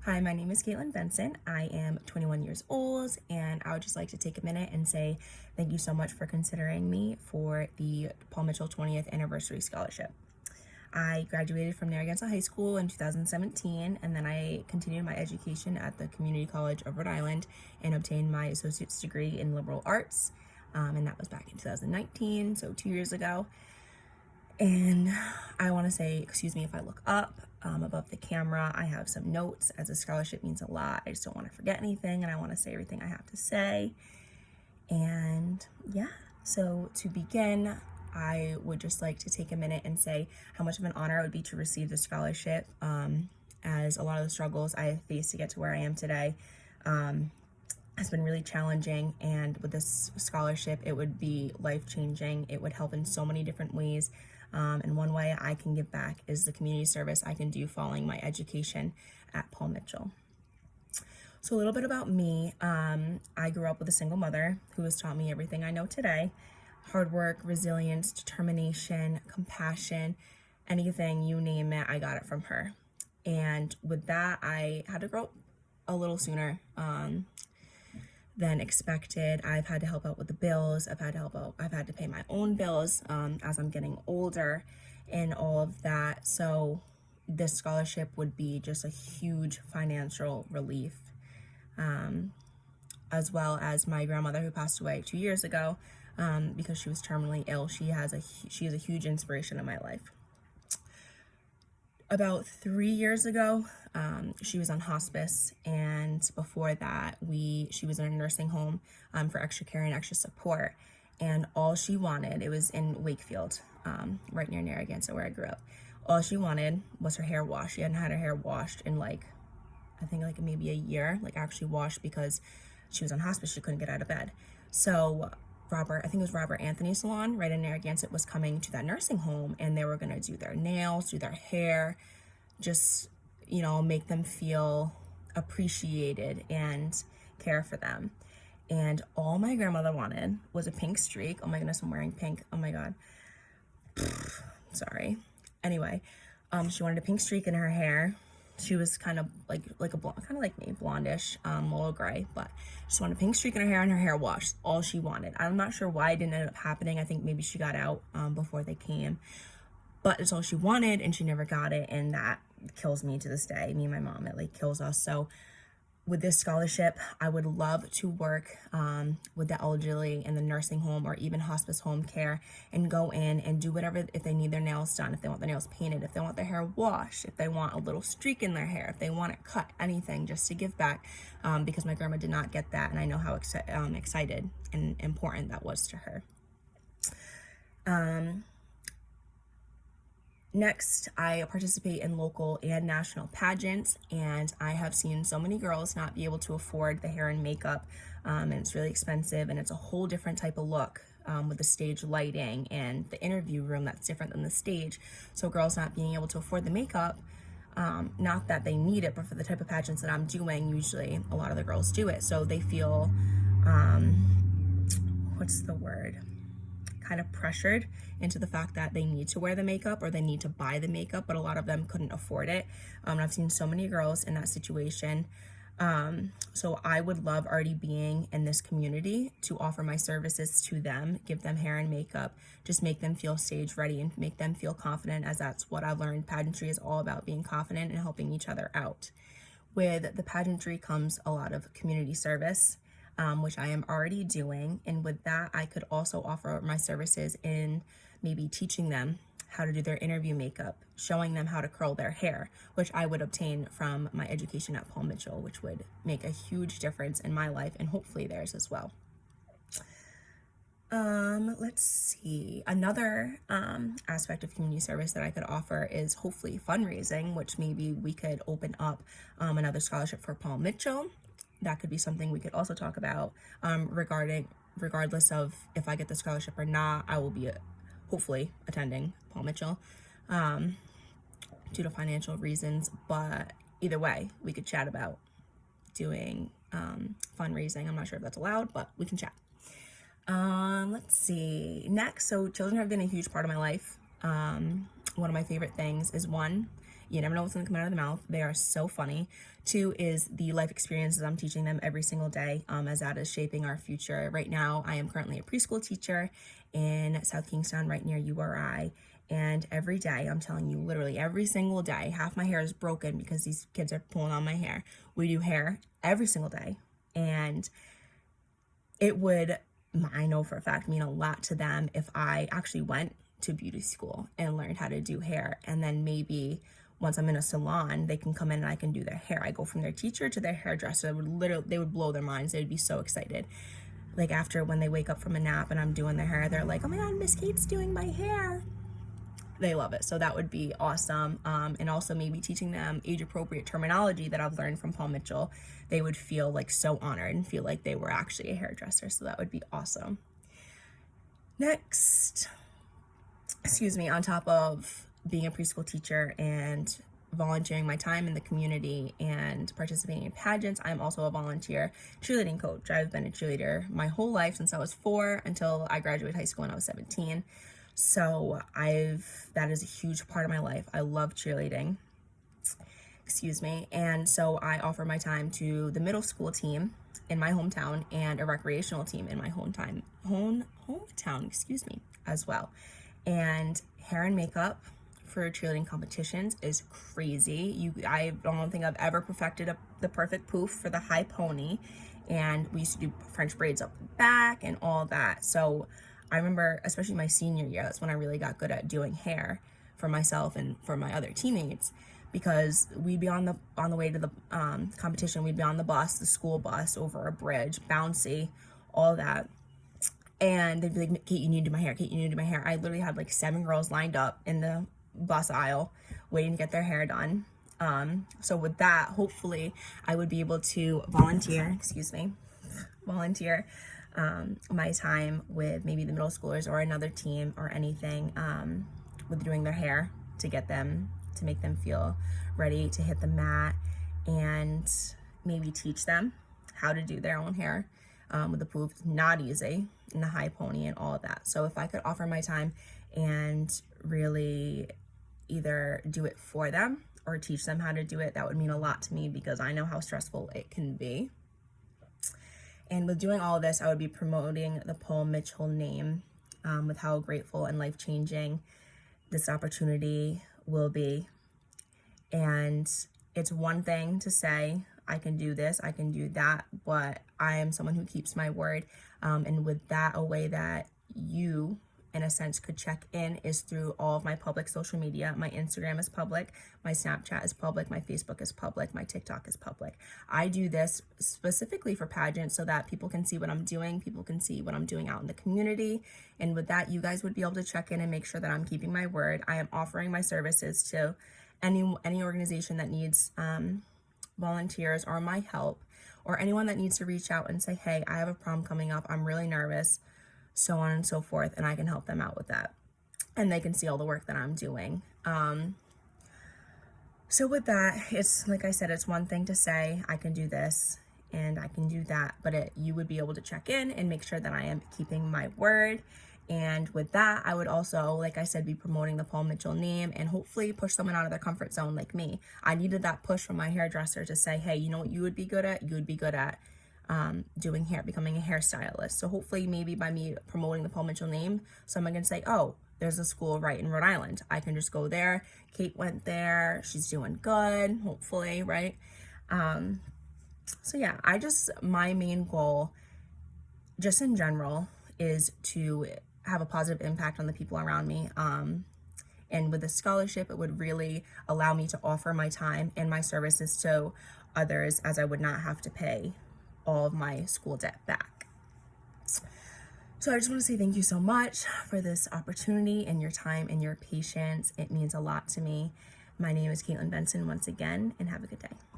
Hi, my name is Caitlin Benson. I am 21 years old, and I would just like to take a minute and say thank you so much for considering me for the Paul Mitchell 20th Anniversary Scholarship. I graduated from Narragansett High School in 2017, and then I continued my education at the Community College of Rhode Island and obtained my associate's degree in liberal arts. And that was back in 2019, so 2 years ago. And I want to say, excuse me if I look up above the camera. I have some notes as a scholarship means a lot. I just don't want to forget anything, and I want to say everything I have to say. And yeah, so to begin, I would just like to take a minute and say how much of an honor it would be to receive the scholarship, as a lot of the struggles I have faced to get to where I am today has been really challenging. And with this scholarship, it would be life-changing. It would help in so many different ways. And one way I can give back is the community service I can do following my education at Paul Mitchell. So a little bit about me. I grew up with a single mother who has taught me everything I know today. Hard work, resilience, determination, compassion, anything, you name it, I got it from her. And with that, I had to grow up a little sooner than expected. I've had to help out with the bills. I've had to pay my own bills as I'm getting older and all of that. So this scholarship would be just a huge financial relief. As well as my grandmother who passed away 2 years ago because she was terminally ill. She is a huge inspiration in my life. About 3 years ago, she was on hospice, and before that, she was in a nursing home for extra care and extra support. And all she wanted, it was in Wakefield, right near Narragansett, where I grew up. All she wanted was her hair washed. She hadn't had her hair washed in I think maybe a year, actually washed, because she was on hospice. She couldn't get out of bed. So I think it was Robert Anthony Salon right in Narragansett was coming to that nursing home, and they were going to do their nails, do their hair, just, make them feel appreciated and care for them. And all my grandmother wanted was a pink streak. Oh my goodness, I'm wearing pink. Oh my God. Sorry. Anyway, she wanted a pink streak in her hair. She was kind of like a blonde, kind of like me, blondish, a little gray, but she wanted a pink streak in her hair and her hair washed. All she wanted. I'm not sure why it didn't end up happening. I think maybe she got out before they came, but it's all she wanted, and she never got it, and that kills me to this day. Me and my mom, it kills us. So with this scholarship, I would love to work with the elderly in the nursing home or even hospice home care and go in and do whatever, if they need their nails done, if they want their nails painted, if they want their hair washed, if they want a little streak in their hair, if they want it cut, anything, just to give back, because my grandma did not get that, and I know how excited and important that was to her. Next, I participate in local and national pageants, and I have seen so many girls not be able to afford the hair and makeup, and it's really expensive, and it's a whole different type of look with the stage lighting and the interview room that's different than the stage. So girls not being able to afford the makeup, not that they need it, but for the type of pageants that I'm doing, usually a lot of the girls do it. So they feel, what's the word? Kind of pressured into the fact that they need to wear the makeup or they need to buy the makeup, but a lot of them couldn't afford it. I've seen so many girls in that situation. So I would love, already being in this community, to offer my services to them, give them hair and makeup, just make them feel stage ready and make them feel confident, as that's what I've learned. Pageantry is all about being confident and helping each other out. With the pageantry comes a lot of community service, which I am already doing. And with that, I could also offer my services in maybe teaching them how to do their interview makeup, showing them how to curl their hair, which I would obtain from my education at Paul Mitchell, which would make a huge difference in my life and hopefully theirs as well. Let's see. Another aspect of community service that I could offer is hopefully fundraising, which maybe we could open up another scholarship for Paul Mitchell. That could be something we could also talk about regardless of if I get the scholarship or not. I will be hopefully attending Paul Mitchell due to financial reasons, but either way, we could chat about doing fundraising. I'm not sure if that's allowed, but we can chat. Let's see. Next, so children have been a huge part of my life. One of my favorite things is, one, You never know what's going to come out of the mouth. They are so funny. 2 is the life experiences I'm teaching them every single day, as that is shaping our future. Right now, I am currently a preschool teacher in South Kingstown, right near URI. And every day, I'm telling you, literally every single day, half my hair is broken because these kids are pulling on my hair. We do hair every single day. And it would, I know for a fact, mean a lot to them if I actually went to beauty school and learned how to do hair. And then maybe once I'm in a salon, they can come in and I can do their hair. I go from their teacher to their hairdresser. They would blow their minds. They'd be so excited. Like after when they wake up from a nap and I'm doing their hair, they're like, oh my God, Miss Kate's doing my hair. They love it. So that would be awesome. And also maybe teaching them age-appropriate terminology that I've learned from Paul Mitchell. They would feel like so honored and feel like they were actually a hairdresser. So that would be awesome. Next, on top of being a preschool teacher and volunteering my time in the community and participating in pageants, I'm also a volunteer cheerleading coach. I've been a cheerleader my whole life since I was 4 until I graduated high school when I was 17. So that is a huge part of my life. I love cheerleading. And so I offer my time to the middle school team in my hometown and a recreational team in my hometown, as well. And hair and makeup for cheerleading competitions is crazy. I don't think I've ever perfected the perfect poof for the high pony. And we used to do French braids up the back and all that. So I remember, especially my senior year, that's when I really got good at doing hair for myself and for my other teammates, because we'd be on the way to the competition. We'd be on the school bus over a bridge, bouncy, all that. And they'd be like, Kate, you need to do my hair. Kate, you need to do my hair. I literally had like 7 girls lined up in the bus aisle waiting to get their hair done. So with that, hopefully I would be able to volunteer my time with maybe the middle schoolers or another team or anything with doing their hair to make them feel ready to hit the mat, and maybe teach them how to do their own hair with the poof. Not easy, and the high pony and all of that. So if I could offer my time and really either do it for them or teach them how to do it, that would mean a lot to me, because I know how stressful it can be. And with doing all of this, I would be promoting the Paul Mitchell name with how grateful and life-changing this opportunity will be. And it's one thing to say, I can do this, I can do that, but I am someone who keeps my word. And with that, a way that you, in a sense, could check in is through all of my public social media. My Instagram is public, my Snapchat is public, my Facebook is public, my TikTok is public. I do this specifically for pageants so that people can see what I'm doing, people can see what I'm doing out in the community. And with that, you guys would be able to check in and make sure that I'm keeping my word. I am offering my services to any organization that needs volunteers or my help, or anyone that needs to reach out and say, hey, I have a prom coming up, I'm really nervous, so on and so forth, and I can help them out with that. And they can see all the work that I'm doing. So with that, it's like I said, it's one thing to say, I can do this and I can do that, but you would be able to check in and make sure that I am keeping my word. And with that, I would also, like I said, be promoting the Paul Mitchell name and hopefully push someone out of their comfort zone like me. I needed that push from my hairdresser to say, hey, you know what you would be good at? You would be good at doing hair, becoming a hairstylist. So hopefully maybe by me promoting the Paul Mitchell name, someone can say, oh, there's a school right in Rhode Island. I can just go there. Kate went there. She's doing good, hopefully, right? So yeah, my main goal, just in general, is to have a positive impact on the people around me. And with the scholarship, it would really allow me to offer my time and my services to others, as I would not have to pay all of my school debt back. So I just want to say thank you so much for this opportunity and your time and your patience. It means a lot to me. My name is Caitlin Benson once again, and have a good day.